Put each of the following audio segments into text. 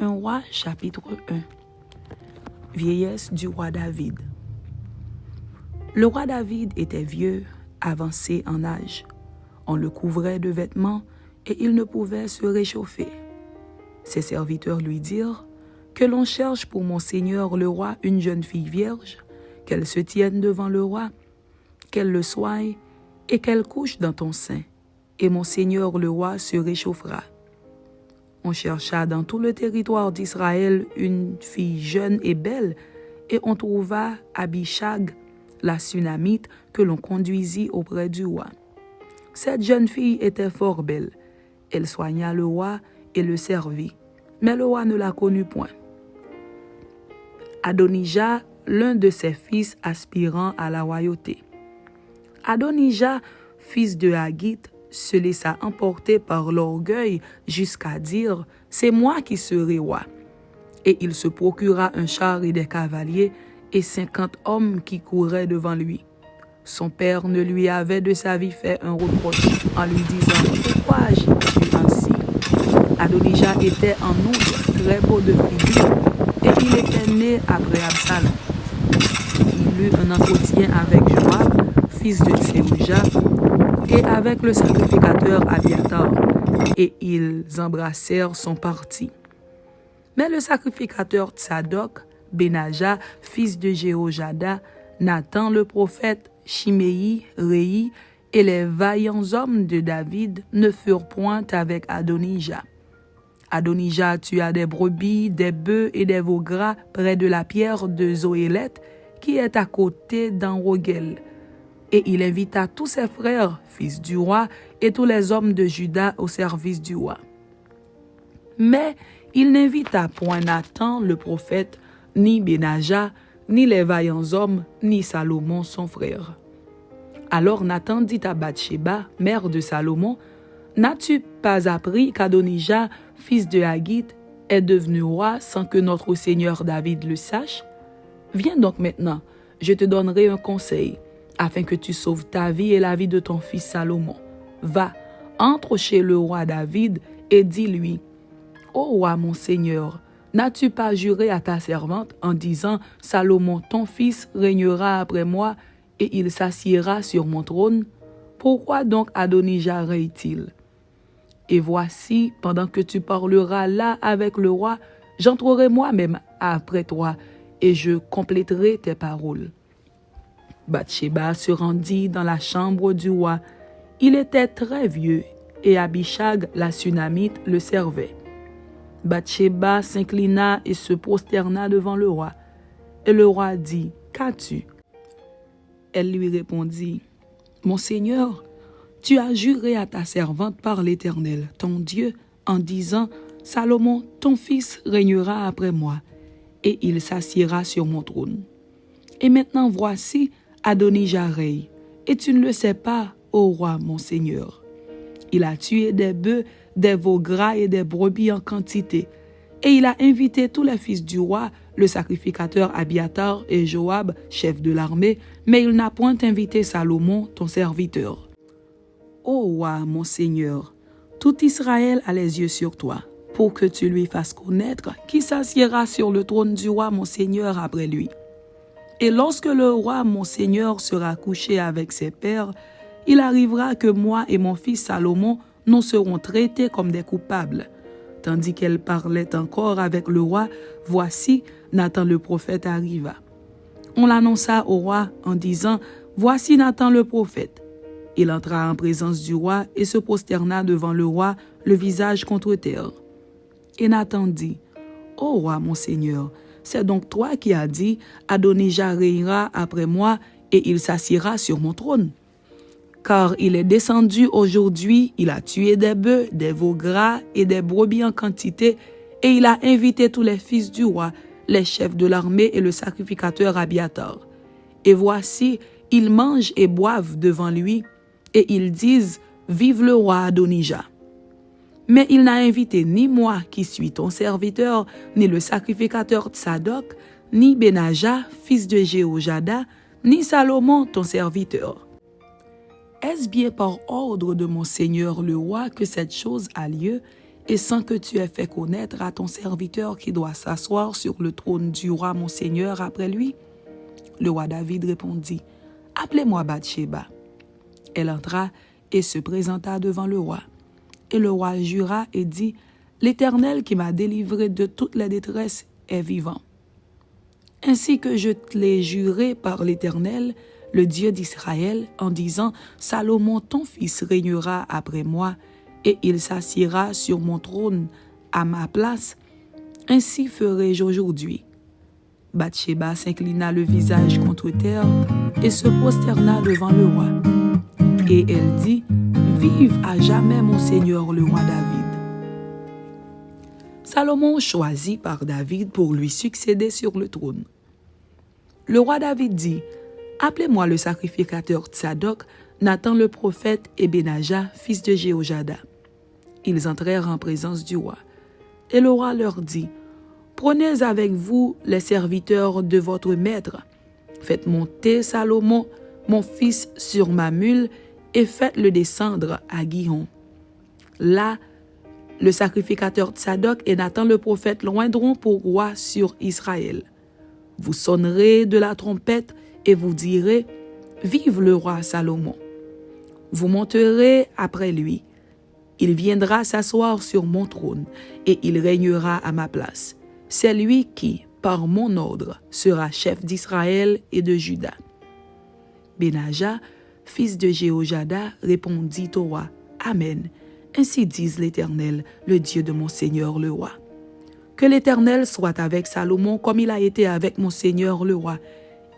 Un roi, chapitre 1. Vieillesse du roi David. Le roi David était vieux, avancé en âge. On le couvrait de vêtements et il ne pouvait se réchauffer. Ses serviteurs lui dirent que l'on cherche pour mon seigneur le roi une jeune fille vierge, qu'elle se tienne devant le roi, qu'elle le soigne et qu'elle couche dans ton sein, et mon seigneur le roi se réchauffera. On chercha dans tout le territoire d'Israël une fille jeune et belle, et on trouva Abishag, la Sunamite, que l'on conduisit auprès du roi. Cette jeune fille était fort belle. Elle soigna le roi et le servit, mais le roi ne la connut point. Adonijah, l'un de ses fils aspirant à la royauté. Adonijah, fils de Haggith, se laissa emporter par l'orgueil jusqu'à dire « C'est moi qui serai roi ». Et il se procura un char et des cavaliers et 50 hommes qui couraient devant lui. Son père ne lui avait de sa vie fait un reproche en lui disant « Pourquoi agis-tu ainsi ?» Adonijah était en outre très beau de figure et il était né après Absalom. Il eut un entretien avec Joab, fils de Tserouja, et avec le sacrificateur Abiatar, et ils embrassèrent son parti. Mais le sacrificateur Tsadok, Benaja, fils de Jéhojada, Nathan le prophète, Chiméi, Réi, et les vaillants hommes de David ne furent point avec Adonijah. Adonijah tua des brebis, des bœufs et des veaux gras près de la pierre de Zoélet, qui est à côté d'Enrogel. Et il invita tous ses frères, fils du roi, et tous les hommes de Juda au service du roi. Mais il n'invita point Nathan le prophète, ni Benaja, ni les vaillants hommes, ni Salomon son frère. Alors Nathan dit à Bathsheba, mère de Salomon, « N'as-tu pas appris qu'Adonijah, fils de Haggith, est devenu roi sans que notre Seigneur David le sache? Viens donc maintenant, je te donnerai un conseil, afin que tu sauves ta vie et la vie de ton fils Salomon. Va, entre chez le roi David et dis-lui, « Ô roi mon Seigneur, n'as-tu pas juré à ta servante en disant, « Salomon ton fils régnera après moi et il s'assiera sur mon trône? Pourquoi donc Adonijah règne-t-il? Et voici, pendant que tu parleras là avec le roi, j'entrerai moi-même après toi et je compléterai tes paroles. » Bathsheba se rendit dans la chambre du roi. Il était très vieux et Abishag, la Sunamite, le servait. Bathsheba s'inclina et se prosterna devant le roi. Et le roi dit, « Qu'as-tu? » Elle lui répondit, « Mon Seigneur, tu as juré à ta servante par l'Éternel, ton Dieu, en disant, « Salomon, ton fils, régnera après moi, et il s'assiera sur mon trône. » Et maintenant voici, Adonijah règne, et tu ne le sais pas, ô roi mon Seigneur. Il a tué des bœufs, des veaux gras et des brebis en quantité, et il a invité tous les fils du roi, le sacrificateur Abiatar et Joab, chef de l'armée, mais il n'a point invité Salomon, ton serviteur. Ô roi mon Seigneur, tout Israël a les yeux sur toi, pour que tu lui fasses connaître qui s'assiera sur le trône du roi mon Seigneur après lui. Et lorsque le roi mon Seigneur sera couché avec ses pères, il arrivera que moi et mon fils Salomon nous serons traités comme des coupables. » Tandis qu'elle parlait encore avec le roi, voici, Nathan le prophète arriva. On l'annonça au roi en disant, « Voici Nathan le prophète. » Il entra en présence du roi et se prosterna devant le roi, le visage contre terre. Et Nathan dit, « Ô roi mon Seigneur, c'est donc toi qui as dit, « Adonijah régnera après moi et il s'assiera sur mon trône. » Car il est descendu aujourd'hui, il a tué des bœufs, des veaux gras et des brebis en quantité, et il a invité tous les fils du roi, les chefs de l'armée et le sacrificateur Abiatar. Et voici, ils mangent et boivent devant lui, et ils disent, « Vive le roi Adonijah. » Mais il n'a invité ni moi qui suis ton serviteur, ni le sacrificateur Tsadok, ni Benaja, fils de Jéhojada, ni Salomon ton serviteur. Est-ce bien par ordre de mon Seigneur le roi que cette chose a lieu, et sans que tu aies fait connaître à ton serviteur qui doit s'asseoir sur le trône du roi mon Seigneur après lui? » Le roi David répondit, « Appelez-moi Bathsheba. » Elle entra et se présenta devant le roi. Et le roi jura et dit, « L'Éternel qui m'a délivré de toutes les détresses est vivant. Ainsi que je te l'ai juré par l'Éternel, le Dieu d'Israël, en disant, « Salomon ton fils régnera après moi, et il s'assiera sur mon trône à ma place. Ainsi ferai-je aujourd'hui. » Bathsheba s'inclina le visage contre terre et se prosterna devant le roi. Et elle dit, « Vive à jamais mon Seigneur le roi David. » Salomon choisi par David pour lui succéder sur le trône. Le roi David dit, « Appelez-moi le sacrificateur Tsadok, Nathan le prophète et Benaja, fils de Jéhojada. » Ils entrèrent en présence du roi. Et le roi leur dit, « Prenez avec vous les serviteurs de votre maître. Faites monter Salomon, mon fils, sur ma mule, et faites-le descendre à Gihon. Là, le sacrificateur Tsadok et Nathan le prophète l'oindront pour roi sur Israël. Vous sonnerez de la trompette et vous direz, « Vive le roi Salomon. » Vous monterez après lui. Il viendra s'asseoir sur mon trône et il régnera à ma place. C'est lui qui, par mon ordre, sera chef d'Israël et de Juda. » Benaja, fils de Jéhojada, répondit au roi, « Amen. Ainsi dise l'Éternel, le Dieu de mon Seigneur le roi. Que l'Éternel soit avec Salomon comme il a été avec mon Seigneur le roi,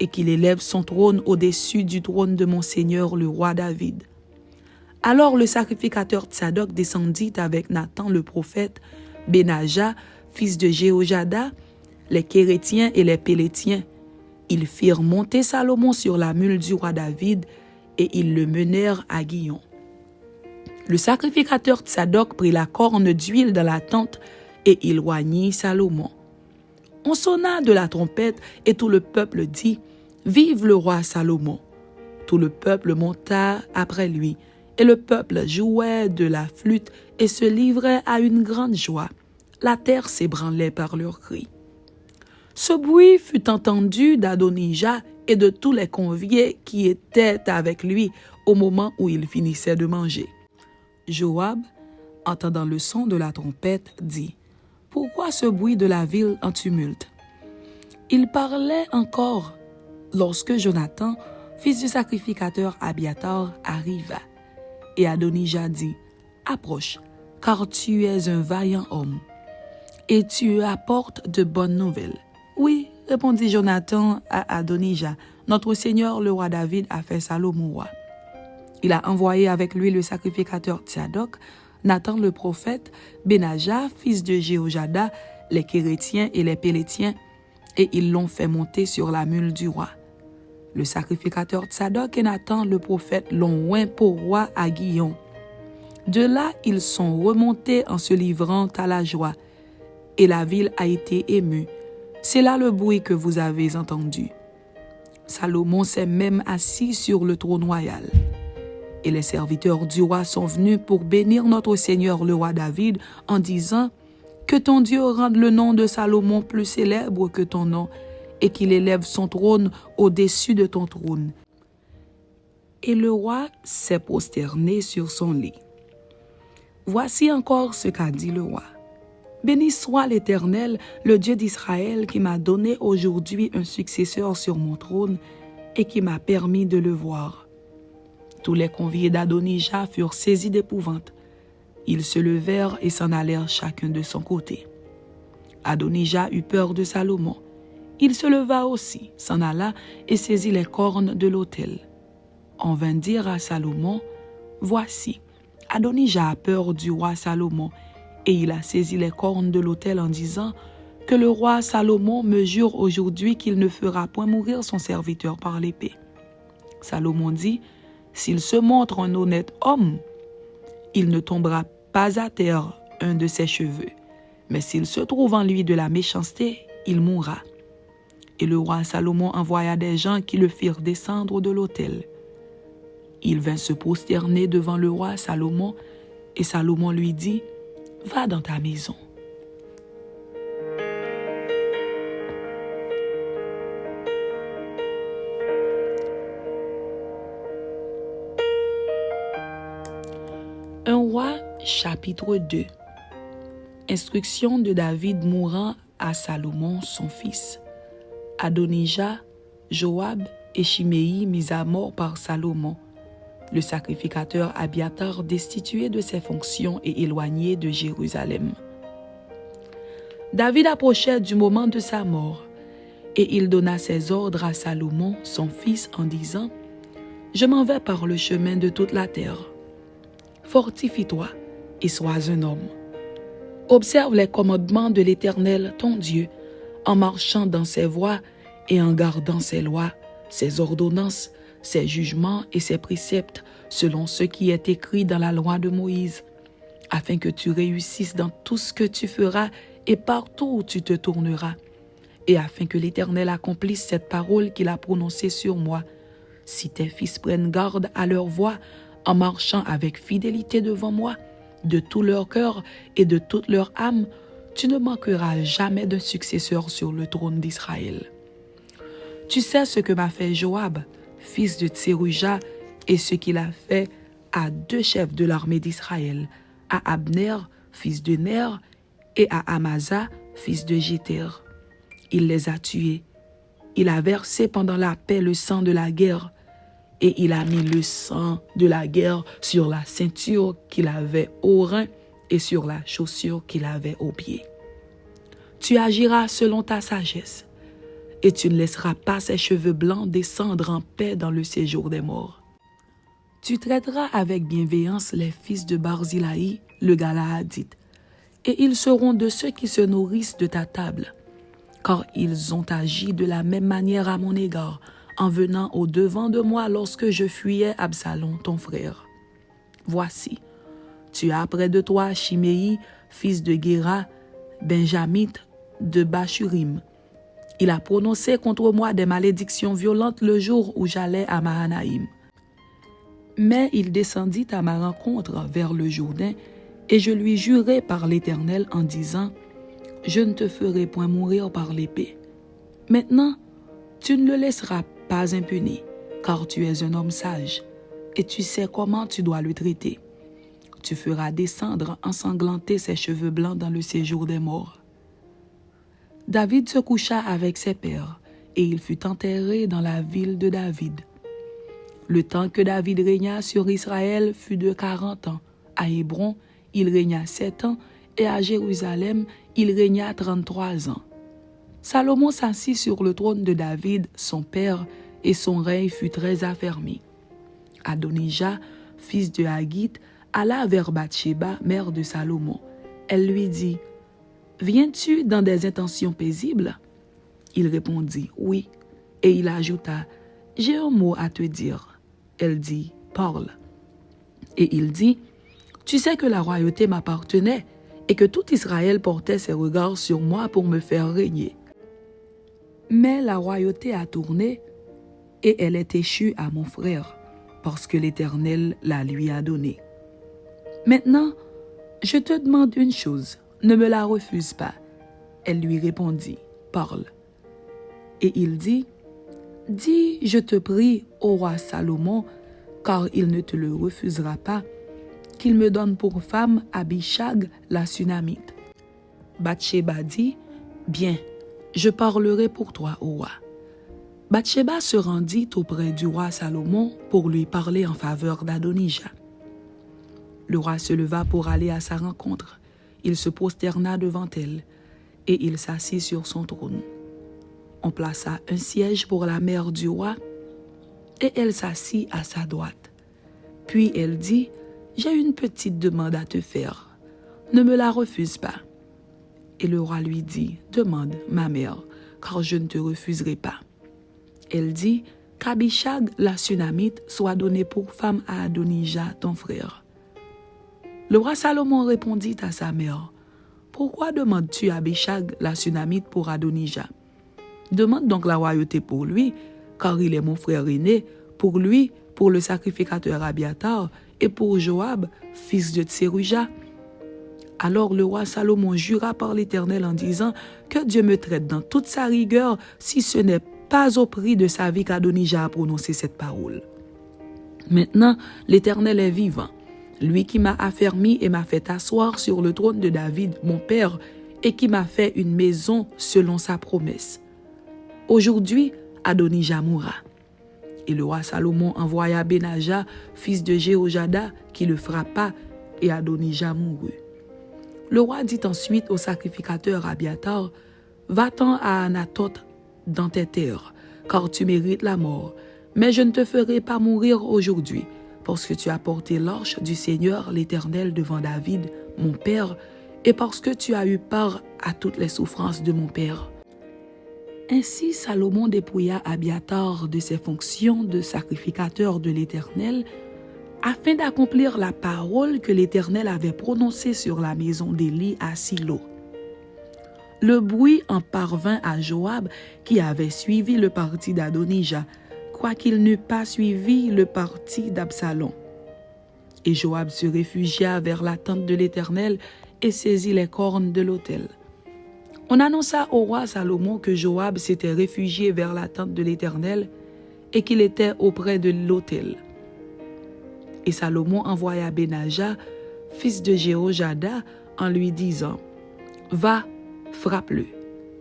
et qu'il élève son trône au-dessus du trône de mon Seigneur le roi David. » Alors le sacrificateur Tsadok descendit avec Nathan le prophète, Benaja, fils de Jéhojada, les Kérétiens et les Pélétiens. Ils firent monter Salomon sur la mule du roi David, et ils le menèrent à Gihon. Le sacrificateur Tsadok prit la corne d'huile dans la tente, et il oignit Salomon. On sonna de la trompette, et tout le peuple dit, « Vive le roi Salomon !» Tout le peuple monta après lui, et le peuple jouait de la flûte et se livrait à une grande joie. La terre s'ébranlait par leurs cris. Ce bruit fut entendu d'Adonija et de tous les conviés qui étaient avec lui au moment où il finissait de manger. Joab, entendant le son de la trompette, dit, « Pourquoi ce bruit de la ville en tumulte? » Il parlait encore lorsque Jonathan, fils du sacrificateur Abiatar, arriva. Et Adonija dit, « Approche, car tu es un vaillant homme, et tu apportes de bonnes nouvelles. » « Oui, répondit Jonathan à Adonija, « Notre Seigneur le roi David a fait Salomon roi. » Il a envoyé avec lui le sacrificateur Tsadok, Nathan le prophète, Benaja, fils de Jéhojada, les Kérétiens et les Pélétiens, et ils l'ont fait monter sur la mule du roi. Le sacrificateur Tsadok et Nathan le prophète l'ont oint pour roi à Gihon. De là, ils sont remontés en se livrant à la joie, et la ville a été émue. C'est là le bruit que vous avez entendu. Salomon s'est même assis sur le trône royal. Et les serviteurs du roi sont venus pour bénir notre Seigneur le roi David en disant, « Que ton Dieu rende le nom de Salomon plus célèbre que ton nom, et qu'il élève son trône au-dessus de ton trône. » Et le roi s'est prosterné sur son lit. Voici encore ce qu'a dit le roi. « Béni soit l'Éternel, le Dieu d'Israël, qui m'a donné aujourd'hui un successeur sur mon trône et qui m'a permis de le voir. » Tous les conviés d'Adonija furent saisis d'épouvante. Ils se levèrent et s'en allèrent chacun de son côté. Adonija eut peur de Salomon. Il se leva aussi, s'en alla et saisit les cornes de l'autel. On vint dire à Salomon, « Voici, Adonija a peur du roi Salomon, et il a saisi les cornes de l'autel en disant, « Que le roi Salomon me jure aujourd'hui qu'il ne fera point mourir son serviteur par l'épée. » Salomon dit, « S'il se montre un honnête homme, il ne tombera pas à terre un de ses cheveux, mais s'il se trouve en lui de la méchanceté, il mourra. » Et le roi Salomon envoya des gens qui le firent descendre de l'autel. Il vint se prosterner devant le roi Salomon, et Salomon lui dit, « va dans ta maison. » Un roi, chapitre 2. Instruction de David mourant à Salomon, son fils. Adonijah, Joab et Chiméi mis à mort par Salomon. Le sacrificateur Abiatar destitué de ses fonctions et éloigné de Jérusalem. David approchait du moment de sa mort, et il donna ses ordres à Salomon, son fils, en disant : « Je m'en vais par le chemin de toute la terre. Fortifie-toi et sois un homme. Observe les commandements de l'Éternel, ton Dieu, en marchant dans ses voies et en gardant ses lois, ses ordonnances, ses jugements et ses préceptes, selon ce qui est écrit dans la loi de Moïse, afin que tu réussisses dans tout ce que tu feras et partout où tu te tourneras, et afin que l'Éternel accomplisse cette parole qu'il a prononcée sur moi. Si tes fils prennent garde à leur voie, en marchant avec fidélité devant moi, de tout leur cœur et de toute leur âme, tu ne manqueras jamais d'un successeur sur le trône d'Israël. Tu sais ce que m'a fait Joab, fils de Tseruja, et ce qu'il a fait à 2 chefs de l'armée d'Israël, à Abner, fils de Ner, et à Amasa, fils de Jéter. Il les a tués. Il a versé pendant la paix le sang de la guerre, et il a mis le sang de la guerre sur la ceinture qu'il avait au rein et sur la chaussure qu'il avait au pied. Tu agiras selon ta sagesse, et tu ne laisseras pas ses cheveux blancs descendre en paix dans le séjour des morts. Tu traiteras avec bienveillance les fils de Barzilai, le Galaadite, et ils seront de ceux qui se nourrissent de ta table, car ils ont agi de la même manière à mon égard, en venant au-devant de moi lorsque je fuyais Absalom, ton frère. Voici, tu as près de toi Chiméi, fils de Guéra, benjamite de Bachurim. Il a prononcé contre moi des malédictions violentes le jour où j'allais à Mahanaïm. Mais il descendit à ma rencontre vers le Jourdain, et je lui jurai par l'Éternel en disant : « Je ne te ferai point mourir par l'épée. Maintenant, tu ne le laisseras pas impuni, car tu es un homme sage, et tu sais comment tu dois le traiter. Tu feras descendre ensanglanter ses cheveux blancs dans le séjour des morts. » David se coucha avec ses pères, et il fut enterré dans la ville de David. Le temps que David régna sur Israël fut de 40 ans. À Hébron, il régna 7 ans, et à Jérusalem, il régna 33 ans. Salomon s'assit sur le trône de David, son père, et son règne fut très affermi. Adonijah, fils de Haggith, alla vers Bathsheba, mère de Salomon. Elle lui dit : « Viens-tu dans des intentions paisibles ?» Il répondit : « Oui. » Et il ajouta : « J'ai un mot à te dire. » Elle dit : « Parle. » Et il dit : « Tu sais que la royauté m'appartenait et que tout Israël portait ses regards sur moi pour me faire régner. Mais la royauté a tourné et elle est échue à mon frère, parce que l'Éternel la lui a donnée. Maintenant, je te demande une chose, ne me la refuse pas. » Elle lui répondit : « Parle. » Et il dit : « Dis, je te prie, au roi Salomon, car il ne te le refusera pas, qu'il me donne pour femme Abishag la Sunamite. » Bathsheba dit : « Bien, je parlerai pour toi, au roi. » Bathsheba se rendit auprès du roi Salomon pour lui parler en faveur d'Adonijah. Le roi se leva pour aller à sa rencontre. Il se prosterna devant elle, et il s'assit sur son trône. On plaça un siège pour la mère du roi, et elle s'assit à sa droite. Puis elle dit : « J'ai une petite demande à te faire. Ne me la refuse pas. » Et le roi lui dit : « Demande, ma mère, car je ne te refuserai pas. » Elle dit : « Qu'Abishag la Sunamite soit donnée pour femme à Adonijah, ton frère. » Le roi Salomon répondit à sa mère : « Pourquoi demandes-tu Abishag la Sunamite pour Adonijah? Demande donc la royauté pour lui, car il est mon frère aîné, pour lui, pour le sacrificateur Abiatar, et pour Joab, fils de Tseruja. » Alors le roi Salomon jura par l'Éternel en disant que Dieu me traite dans toute sa rigueur si ce n'est pas au prix de sa vie qu'Adonija a prononcé cette parole. Maintenant, l'Éternel est vivant, lui qui m'a affermi et m'a fait asseoir sur le trône de David, mon père, et qui m'a fait une maison selon sa promesse. Aujourd'hui, Adonija mourra. Et le roi Salomon envoya Benaja, fils de Jéhojada, qui le frappa, et Adonija mourut. Le roi dit ensuite au sacrificateur Abiatar, « Va-t'en à Anathoth dans tes terres, car tu mérites la mort. Mais je ne te ferai pas mourir aujourd'hui, parce que tu as porté l'arche du Seigneur l'Éternel devant David, mon père, et parce que tu as eu part à toutes les souffrances de mon père. » Ainsi Salomon dépouilla Abiatar de ses fonctions de sacrificateur de l'Éternel, afin d'accomplir la parole que l'Éternel avait prononcée sur la maison d'Élie à Silo. Le bruit en parvint à Joab, qui avait suivi le parti d'Adonija, quoiqu'il n'eût pas suivi le parti d'Absalom. Et Joab se réfugia vers la tente de l'Éternel et saisit les cornes de l'autel. On annonça au roi Salomon que Joab s'était réfugié vers la tente de l'Éternel et qu'il était auprès de l'autel. Et Salomon envoya Benaja, fils de Jéhojada, en lui disant, « Va, frappe-le. »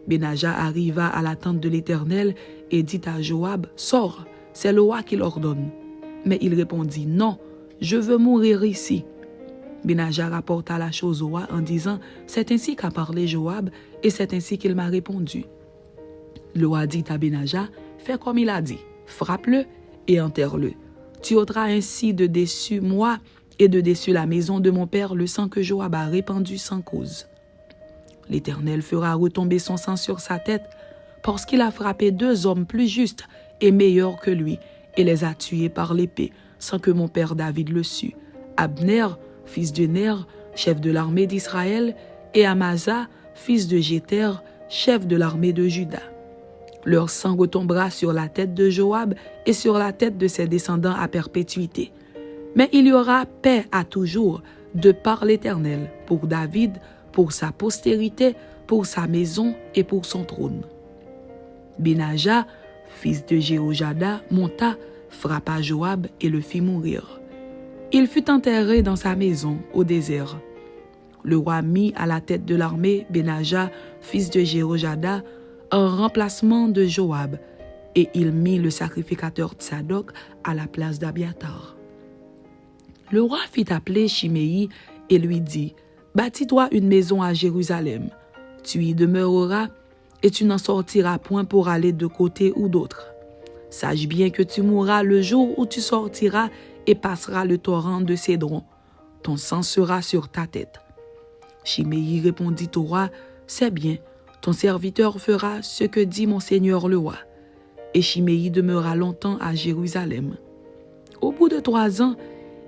Benaja arriva à la tente de l'Éternel et dit à Joab, « Sors, c'est le roi qui l'ordonne. » Mais il répondit, « Non, je veux mourir ici. » Benaja rapporta la chose au roi en disant, « C'est ainsi qu'a parlé Joab, et c'est ainsi qu'il m'a répondu. » Le roi dit à Benaja, « Fais comme il a dit, frappe-le et enterre-le. Tu ôteras ainsi de dessus moi et de dessus la maison de mon père le sang que Joab a répandu sans cause. L'Éternel fera retomber son sang sur sa tête, parce qu'il a frappé 2 hommes plus justes et meilleurs que lui, et les a tués par l'épée, sans que mon père David le sût. Abner, fils de Ner, chef de l'armée d'Israël, et Amasa, fils de Jéter, chef de l'armée de Juda. Leur sang retombera sur la tête de Joab et sur la tête de ses descendants à perpétuité. Mais il y aura paix à toujours, de par l'Éternel, pour David, pour sa postérité, pour sa maison et pour son trône. » Benaja, fils de Jéhojada, monta, frappa Joab et le fit mourir. Il fut enterré dans sa maison au désert. Le roi mit à la tête de l'armée Benaja, fils de Jéhojada, en remplacement de Joab, et il mit le sacrificateur Tsadok à la place d'Abiatar. Le roi fit appeler Shimei et lui dit, « Bâtis-toi une maison à Jérusalem. Tu y demeureras et tu n'en sortiras point pour aller de côté ou d'autre. Sache bien que tu mourras le jour où tu sortiras et passeras le torrent de Cédron. Ton sang sera sur ta tête. » Shimei répondit au roi, « C'est bien, ton serviteur fera ce que dit mon seigneur le roi. » Et Shimei demeura longtemps à Jérusalem. Au bout de 3 ans,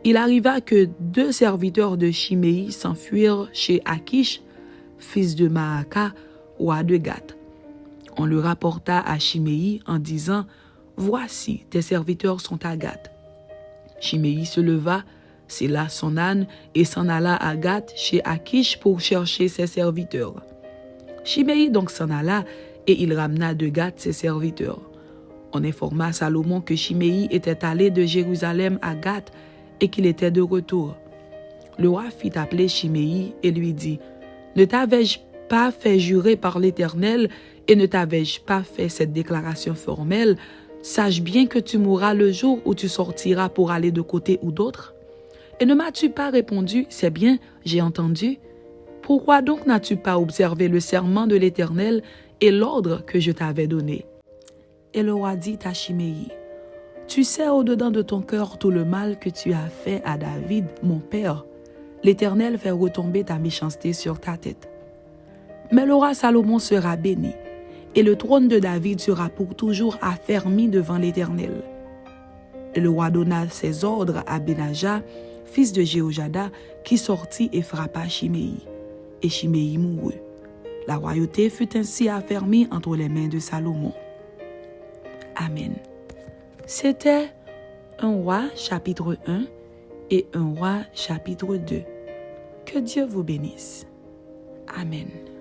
il arriva que 2 serviteurs de Shimei s'enfuirent chez Akish, fils de Maaka, roi de Gath. On le rapporta à Shimei en disant, « Voici, tes serviteurs sont à Gath. » Shimei se leva, sella son âne et s'en alla à Gath chez Akish pour chercher ses serviteurs. Shimei donc s'en alla et il ramena de Gath ses serviteurs. On informa Salomon que Shimei était allé de Jérusalem à Gath et qu'il était de retour. Le roi fit appeler Shimei et lui dit, « Ne t'avais-je pas fait jurer par l'Éternel et ne t'avais-je pas fait cette déclaration formelle? Sache bien que tu mourras le jour où tu sortiras pour aller de côté ou d'autre. Et ne m'as-tu pas répondu, c'est bien, j'ai entendu? Pourquoi donc n'as-tu pas observé le serment de l'Éternel et l'ordre que je t'avais donné? » Et le roi dit à Shimei, « Tu sais au-dedans de ton cœur tout le mal que tu as fait à David, mon père. L'Éternel fait retomber ta méchanceté sur ta tête. Mais le roi Salomon sera béni, et le trône de David sera pour toujours affermi devant l'Éternel. » Et le roi donna ses ordres à Benaja, fils de Jéhojada, qui sortit et frappa Shimei. Et Shimei mourut. La royauté fut ainsi affermie entre les mains de Salomon. Amen. C'était 1 Roi chapitre 1 et 1 Roi chapitre 2. Que Dieu vous bénisse. Amen.